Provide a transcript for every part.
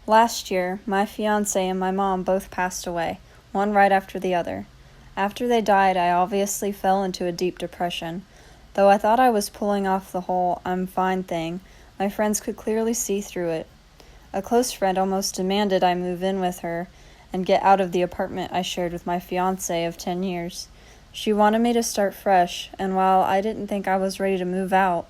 Last year, my fiancé and my mom both passed away, one right after the other. After they died, I obviously fell into a deep depression. Though I thought I was pulling off the whole I'm fine thing, my friends could clearly see through it. A close friend almost demanded I move in with her and get out of the apartment I shared with my fiancé of 10 years. She wanted me to start fresh, and while I didn't think I was ready to move out,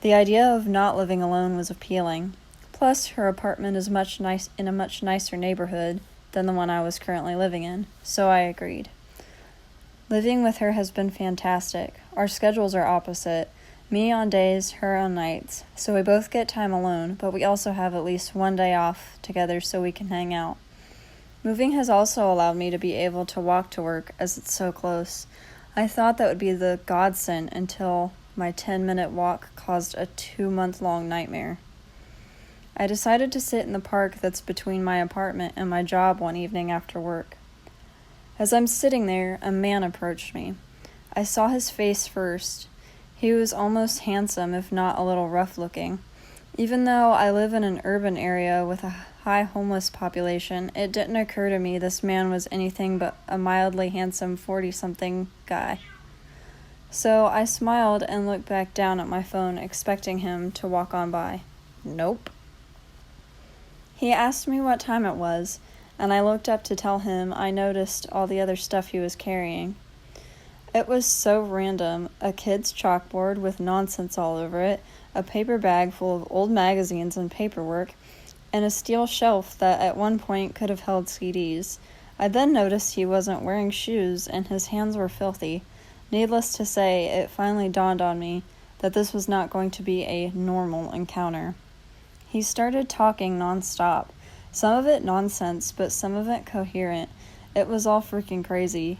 the idea of not living alone was appealing. Plus, her apartment is in a much nicer neighborhood than the one I was currently living in, so I agreed. Living with her has been fantastic. Our schedules are opposite, me on days, her on nights, so we both get time alone, but we also have at least one day off together so we can hang out. Moving has also allowed me to be able to walk to work as it's so close. I thought that would be the godsend until my 10-minute walk caused a 2-month-long nightmare. I decided to sit in the park that's between my apartment and my job one evening after work. As I'm sitting there, a man approached me. I saw his face first. He was almost handsome, if not a little rough-looking. Even though I live in an urban area with a high homeless population, it didn't occur to me this man was anything but a mildly handsome 40-something guy. So I smiled and looked back down at my phone, expecting him to walk on by. Nope. He asked me what time it was, and I looked up to tell him I noticed all the other stuff he was carrying. It was so random: a kid's chalkboard with nonsense all over it, a paper bag full of old magazines and paperwork, and a steel shelf that at one point could have held CDs. I then noticed he wasn't wearing shoes and his hands were filthy. Needless to say, it finally dawned on me that this was not going to be a normal encounter. He started talking nonstop. Some of it nonsense, but some of it coherent. It was all freaking crazy.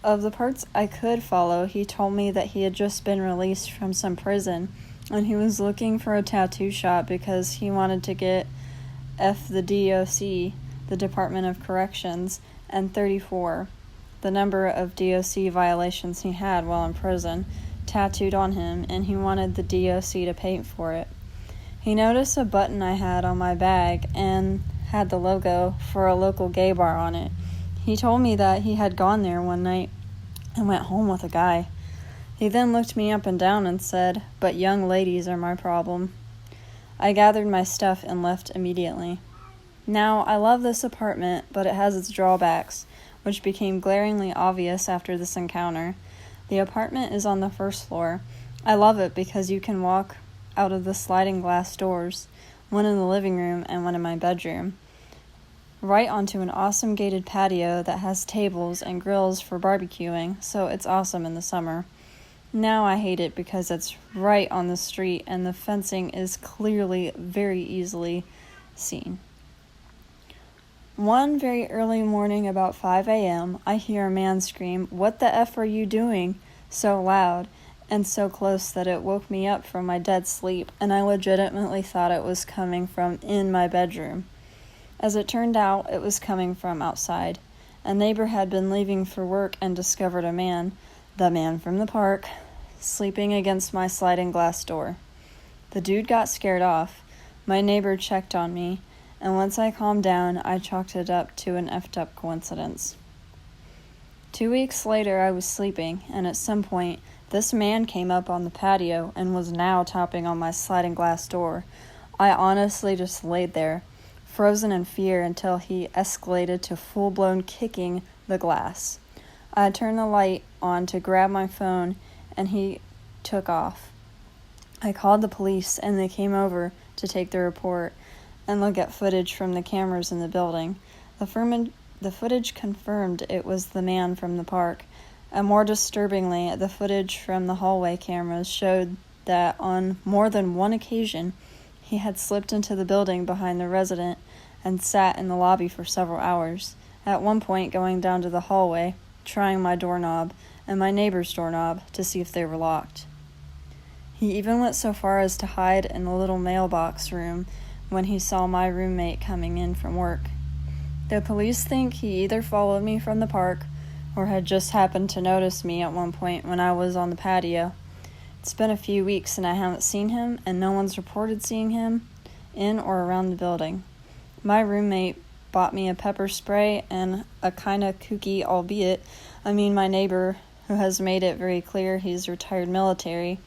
Of the parts I could follow, he told me that he had just been released from some prison, and he was looking for a tattoo shop because he wanted to get the DOC, the Department of Corrections, and 34, the number of DOC violations he had while in prison, tattooed on him, and he wanted the DOC to pay for it. He noticed a button I had on my bag and had the logo for a local gay bar on it. He told me that he had gone there one night and went home with a guy. He then looked me up and down and said, "But young ladies are my problem." I gathered my stuff and left immediately. Now, I love this apartment, but it has its drawbacks, which became glaringly obvious after this encounter. The apartment is on the first floor. I love it because you can walk out of the sliding glass doors, one in the living room and one in my bedroom, right onto an awesome gated patio that has tables and grills for barbecuing, so it's awesome in the summer. Now I hate it because it's right on the street and the fencing is clearly very easily seen. One very early morning about 5 a.m., I hear a man scream, "What the F are you doing?" so loud and so close that it woke me up from my dead sleep, and I legitimately thought it was coming from in my bedroom. As it turned out, it was coming from outside. A neighbor had been leaving for work and discovered a man, the man from the park, sleeping against my sliding glass door. The dude got scared off. My neighbor checked on me, and once I calmed down, I chalked it up to an effed up coincidence. 2 weeks later, I was sleeping, and at some point, this man came up on the patio and was now tapping on my sliding glass door. I honestly just laid there, frozen in fear, until he escalated to full-blown kicking the glass. I turned the light on to grab my phone, and he took off. I called the police, and they came over to take the report and look at footage from the cameras in the building. The footage confirmed it was the man from the park, and more disturbingly, the footage from the hallway cameras showed that on more than one occasion, he had slipped into the building behind the resident and sat in the lobby for several hours, at one point going down to the hallway, trying my doorknob and my neighbor's doorknob to see if they were locked. He even went so far as to hide in the little mailbox room when he saw my roommate coming in from work. The police think he either followed me from the park or had just happened to notice me at one point when I was on the patio. It's been a few weeks and I haven't seen him, and no one's reported seeing him in or around the building. My roommate bought me a pepper spray and a kinda kooky, my neighbor, who has made it very clear he's retired military,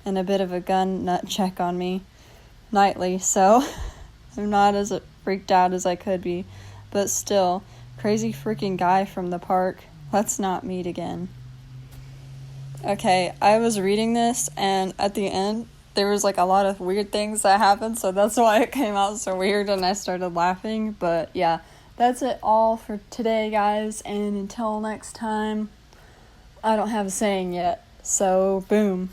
and a bit of a gun nut check on me nightly, so I'm not as freaked out as I could be. But still, crazy freaking guy from the park. Let's not meet again. Okay, I was reading this, and at the end, there was like a lot of weird things that happened, so that's why it came out so weird, and I started laughing. But yeah, that's it all for today, guys, and until next time, I don't have a saying yet, so boom.